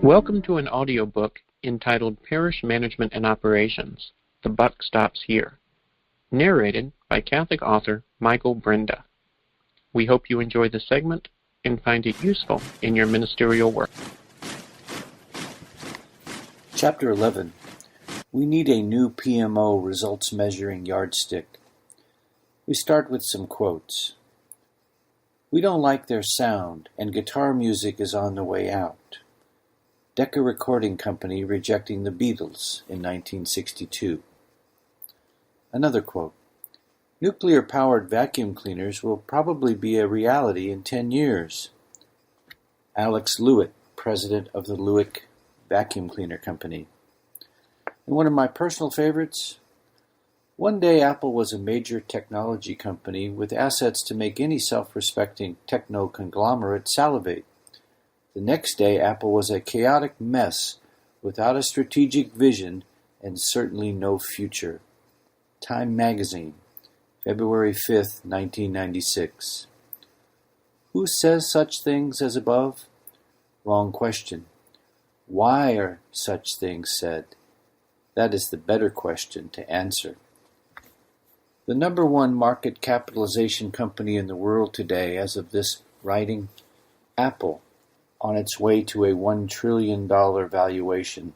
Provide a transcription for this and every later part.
Welcome to an audiobook entitled Parish Management and Operations, The Buck Stops Here, narrated by Catholic author Michael Brinda. We hope you enjoy the segment and find it useful in your ministerial work. Chapter 11. We need a new PMO results measuring yardstick. We start with some quotes. We don't like their sound, and guitar music is on the way out. Decca Recording Company rejecting the Beatles in 1962. Another quote. Nuclear-powered vacuum cleaners will probably be a reality in 10 years. Alex Lewitt, president of the Lewitt Vacuum Cleaner Company. And one of my personal favorites, one day Apple was a major technology company with assets to make any self-respecting techno-conglomerate salivate. The next day Apple was a chaotic mess without a strategic vision and certainly no future. Time Magazine, February 5th, 1996. Who says such things as above? Wrong question. Why are such things said? That is the better question to answer. The number one market capitalization company in the world today, as of this writing, Apple, on its way to a $1 trillion valuation.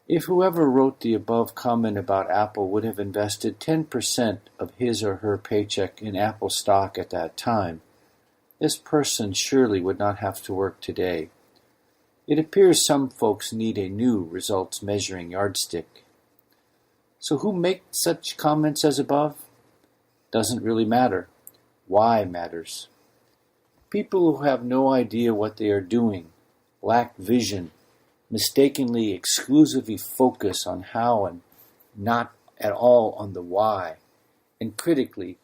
If whoever wrote the above comment about Apple would have invested 10% of his or her paycheck in Apple stock at that time, this person surely would not have to work today. It appears some folks need a new results measuring yardstick. So who makes such comments as above? Doesn't really matter. Why matters. People who have no idea what they are doing, lack vision, mistakenly exclusively focus on how and not at all on the why, and critically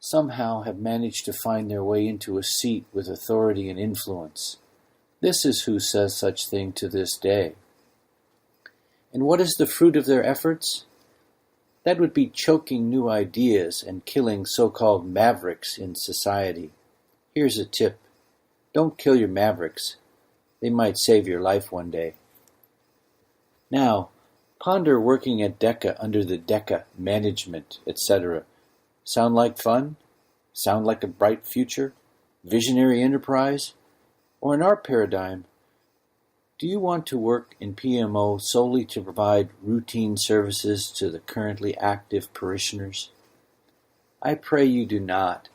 somehow have managed to find their way into a seat with authority and influence. This is who says such thing to this day. And what is the fruit of their efforts? That would be choking new ideas and killing so-called mavericks in society. Here's a tip. Don't kill your mavericks. They might save your life one day. Now, ponder working at Decca under the Decca management, etc. Sound like fun? Sound like a bright future? Visionary enterprise? Or in our paradigm, do you want to work in PMO solely to provide routine services to the currently active parishioners? I pray you do not.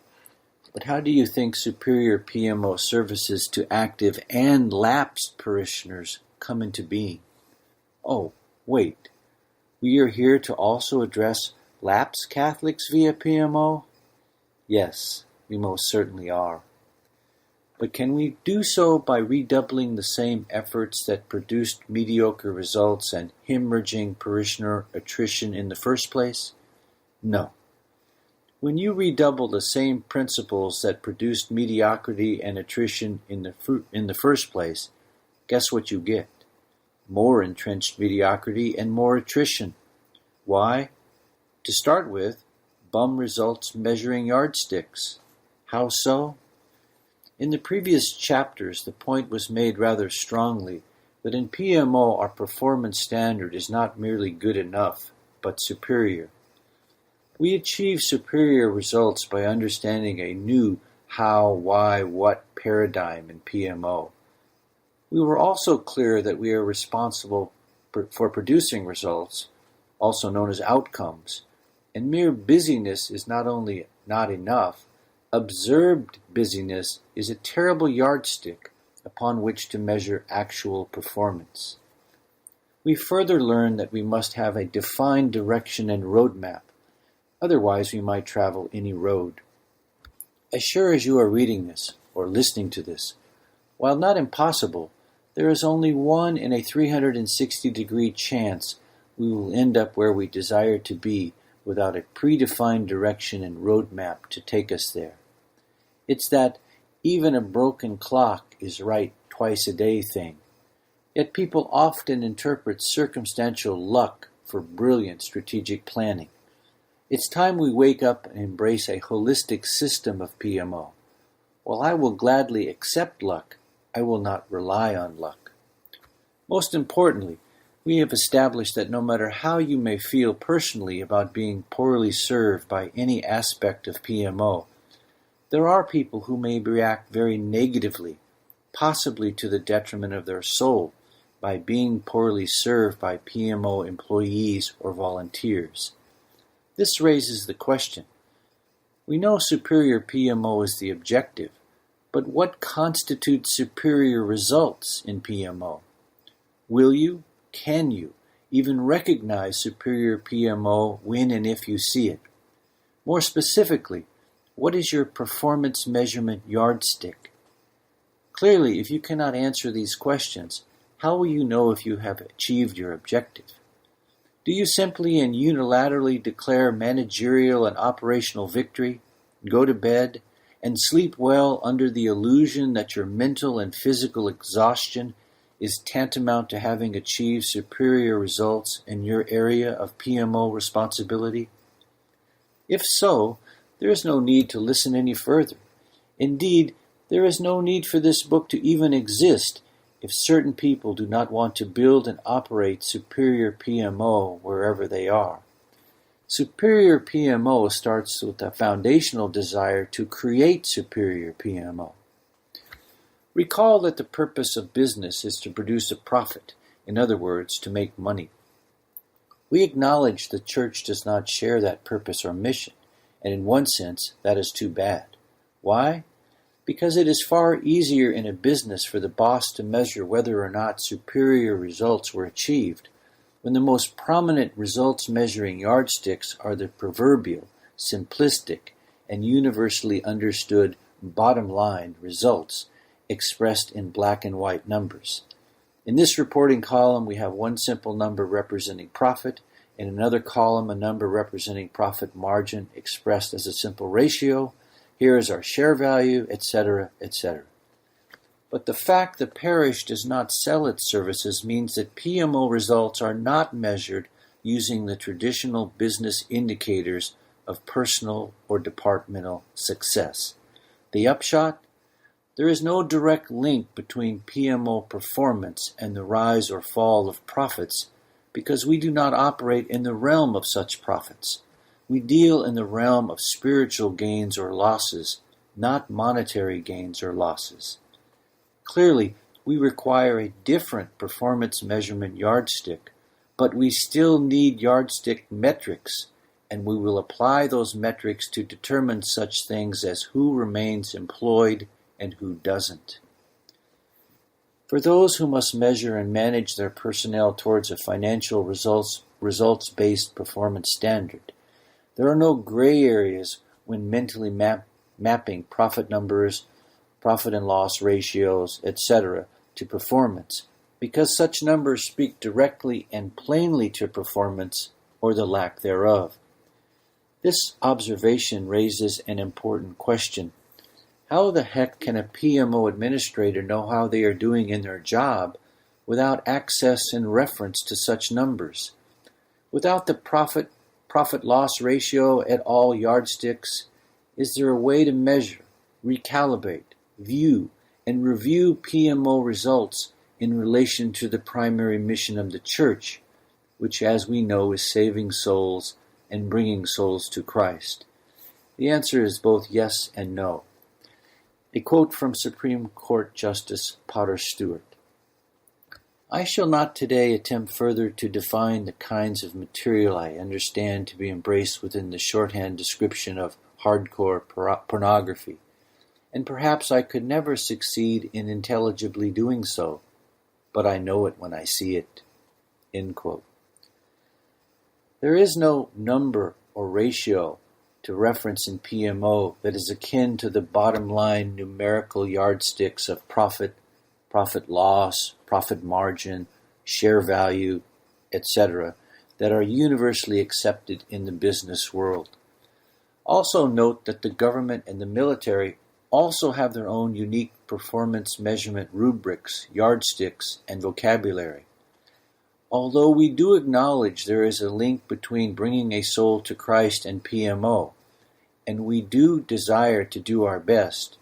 But how do you think superior PMO services to active and lapsed parishioners come into being? Oh, wait. We are here to also address lapsed Catholics via PMO? Yes, we most certainly are. But can we do so by redoubling the same efforts that produced mediocre results and hemorrhaging parishioner attrition in the first place? No. When you redouble the same principles that produced mediocrity and attrition in the first place, guess what you get? More entrenched mediocrity and more attrition. Why? To start with, bum results measuring yardsticks. How so? In the previous chapters, the point was made rather strongly that in PMO our performance standard is not merely good enough, but superior. We achieve superior results by understanding a new how, why, what paradigm in PMO. We were also clear that we are responsible for producing results, also known as outcomes, and mere busyness is not only not enough, observed busyness is a terrible yardstick upon which to measure actual performance. We further learn that we must have a defined direction and roadmap, otherwise we might travel any road. As sure as you are reading this, or listening to this, while not impossible, there is only 1 in a 360-degree chance we will end up where we desire to be without a predefined direction and roadmap to take us there. It's that even a broken clock is right twice a day thing. Yet people often interpret circumstantial luck for brilliant strategic planning. It's time we wake up and embrace a holistic system of PMO. While I will gladly accept luck, I will not rely on luck. Most importantly, we have established that no matter how you may feel personally about being poorly served by any aspect of PMO, there are people who may react very negatively, possibly to the detriment of their soul, by being poorly served by PMO employees or volunteers. This raises the question. We know superior PMO is the objective, but what constitutes superior results in PMO? Will you, can you, even recognize superior PMO when and if you see it? More specifically, what is your performance measurement yardstick? Clearly, if you cannot answer these questions, how will you know if you have achieved your objective? Do you simply and unilaterally declare managerial and operational victory, go to bed, and sleep well under the illusion that your mental and physical exhaustion is tantamount to having achieved superior results in your area of PMO responsibility? If so, there is no need to listen any further. Indeed, there is no need for this book to even exist if certain people do not want to build and operate superior PMO wherever they are. Superior PMO starts with a foundational desire to create superior PMO. Recall that the purpose of business is to produce a profit, in other words, to make money. We acknowledge the church does not share that purpose or mission, and in one sense, that is too bad. Why? Because it is far easier in a business for the boss to measure whether or not superior results were achieved, when the most prominent results measuring yardsticks are the proverbial, simplistic, and universally understood bottom line results expressed in black and white numbers. In this reporting column, we have one simple number representing profit, in another column a number representing profit margin expressed as a simple ratio. Here is our share value, etc., etc. But the fact the parish does not sell its services means that PMO results are not measured using the traditional business indicators of personal or departmental success. The upshot? There is no direct link between PMO performance and the rise or fall of profits because we do not operate in the realm of such profits. We deal in the realm of spiritual gains or losses, not monetary gains or losses. Clearly, we require a different performance measurement yardstick, but we still need yardstick metrics, and we will apply those metrics to determine such things as who remains employed and who doesn't. For those who must measure and manage their personnel towards a financial results-based performance standard, there are no gray areas when mentally mapping profit numbers, profit and loss ratios, etc. to performance, because such numbers speak directly and plainly to performance or the lack thereof. This observation raises an important question. How the heck can a PMO administrator know how they are doing in their job without access and reference to such numbers? Without the profit-loss ratio at all yardsticks, is there a way to measure, recalibrate, view, and review PMO results in relation to the primary mission of the church, which, as we know, is saving souls and bringing souls to Christ? The answer is both yes and no. A quote from Supreme Court Justice Potter Stewart. I shall not today attempt further to define the kinds of material I understand to be embraced within the shorthand description of hardcore pornography, and perhaps I could never succeed in intelligibly doing so, but I know it when I see it. End quote. There is no number or ratio to reference in PMO that is akin to the bottom line numerical yardsticks of profit, profit loss, profit margin, share value, etc., that are universally accepted in the business world. Also note that the government and the military also have their own unique performance measurement rubrics, yardsticks, and vocabulary. Although we do acknowledge there is a link between bringing a soul to Christ and PMO, and we do desire to do our best,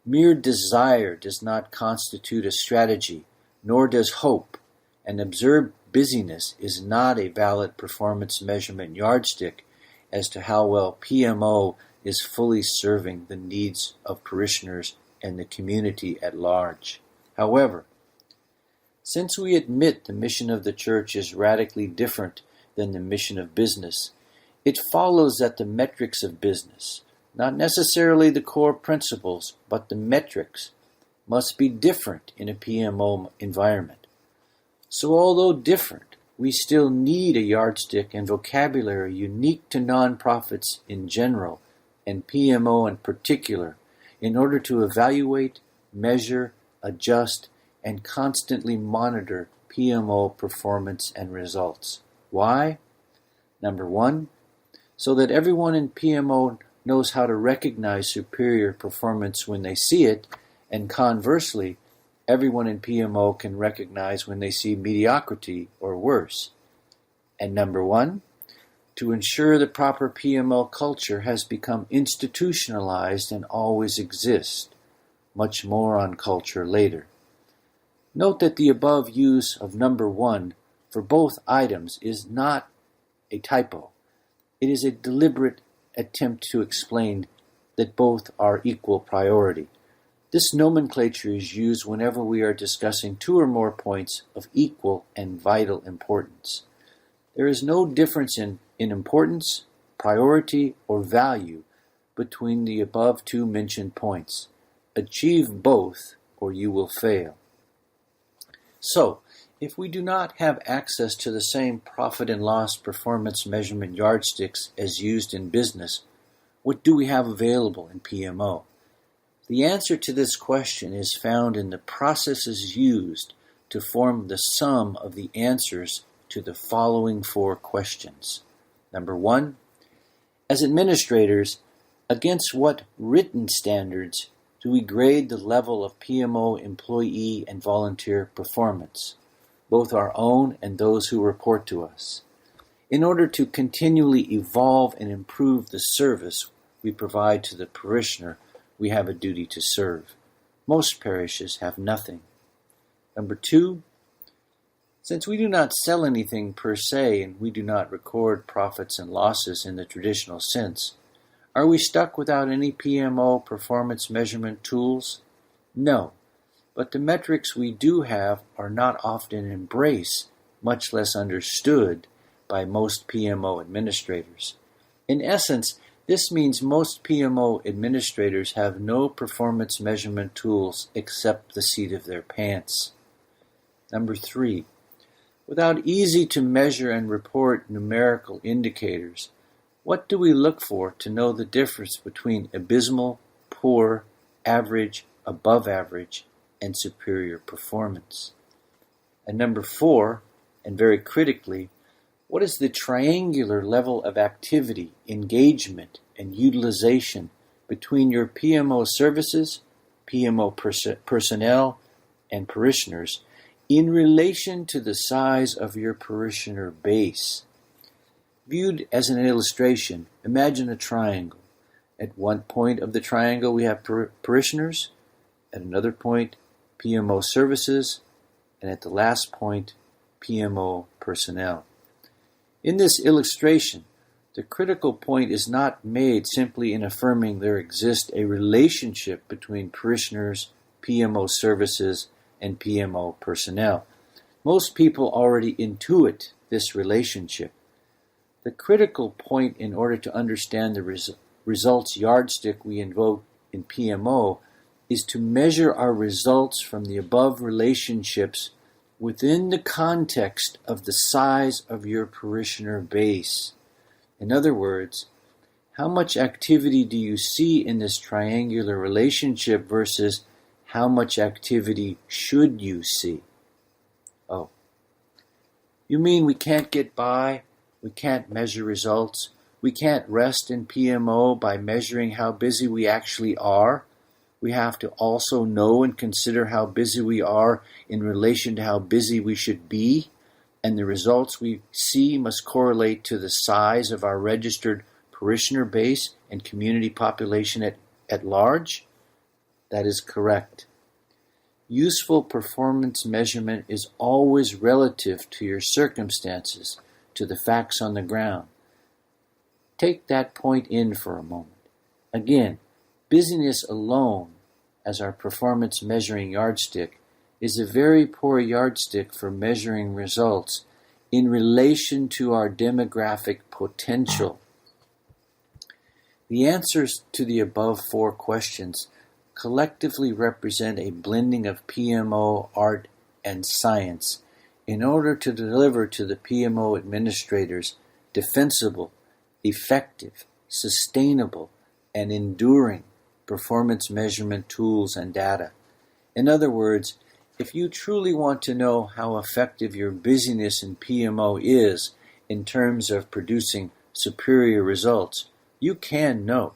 mere desire does not constitute a strategy, nor does hope, and observed busyness is not a valid performance measurement yardstick as to how well PMO is fully serving the needs of parishioners and the community at large. However, since we admit the mission of the church is radically different than the mission of business, it follows that the metrics of business, not necessarily the core principles, but the metrics, must be different in a PMO environment. So although different, we still need a yardstick and vocabulary unique to nonprofits in general and PMO in particular in order to evaluate, measure, adjust, and constantly monitor PMO performance and results. Why? Number one, so that everyone in PMO knows how to recognize superior performance when they see it, and conversely, everyone in PMO can recognize when they see mediocrity or worse. And number one, to ensure the proper PMO culture has become institutionalized and always exists. Much more on culture later. Note that the above use of number one for both items is not a typo. It is a deliberate attempt to explain that both are equal priority. This nomenclature is used whenever we are discussing two or more points of equal and vital importance. There is no difference in importance, priority, or value between the above two mentioned points. Achieve both, or you will fail. So, if we do not have access to the same profit and loss performance measurement yardsticks as used in business, what do we have available in PMO? The answer to this question is found in the processes used to form the sum of the answers to the following four questions. Number one, as administrators, against what written standards do we grade the level of PMO employee and volunteer performance, both our own and those who report to us? In order to continually evolve and improve the service we provide to the parishioner, we have a duty to serve. Most parishes have nothing. Number two, since we do not sell anything per se and we do not record profits and losses in the traditional sense, are we stuck without any PMO performance measurement tools? No, but the metrics we do have are not often embraced, much less understood, by most PMO administrators. In essence, this means most PMO administrators have no performance measurement tools except the seat of their pants. Number three, without easy to measure and report numerical indicators, what do we look for to know the difference between abysmal, poor, average, above average, and superior performance? And number four, and very critically, what is the triangular level of activity, engagement, and utilization between your PMO services, PMO personnel, and parishioners in relation to the size of your parishioner base? Viewed as an illustration, imagine a triangle. At one point of the triangle we have parishioners, at another point PMO services, and at the last point PMO personnel. In this illustration, the critical point is not made simply in affirming there exists a relationship between parishioners, PMO services, and PMO personnel. Most people already intuit this relationship. The critical point in order to understand the results yardstick we invoke in PMO is to measure our results from the above relationships within the context of the size of your parishioner base. In other words, how much activity do you see in this triangular relationship versus how much activity should you see? Oh, you mean we can't get by? We can't measure results? We can't rest in PMO by measuring how busy we actually are? We have to also know and consider how busy we are in relation to how busy we should be, and the results we see must correlate to the size of our registered parishioner base and community population at large? That is correct. Useful performance measurement is always relative to your circumstances, to the facts on the ground. Take that point in for a moment. Again, busyness alone, as our performance measuring yardstick, is a very poor yardstick for measuring results in relation to our demographic potential. The answers to the above 4 questions collectively represent a blending of PMO, art, and science in order to deliver to the PMO administrators defensible, effective, sustainable, and enduring performance measurement tools and data. In other words, if you truly want to know how effective your busyness in PMO is in terms of producing superior results, you can know.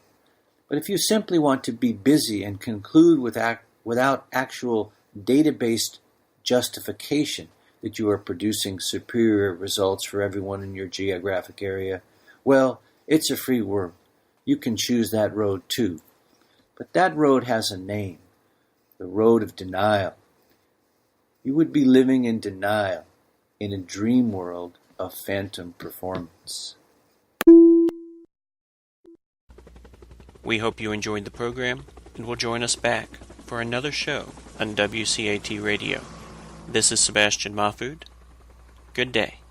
But if you simply want to be busy and conclude without actual data-based justification that you are producing superior results for everyone in your geographic area, well, it's a free world. You can choose that road too. But that road has a name, the road of denial. You would be living in denial in a dream world of phantom performance. We hope you enjoyed the program and will join us back for another show on WCAT Radio. This is Sebastian Mahfood. Good day.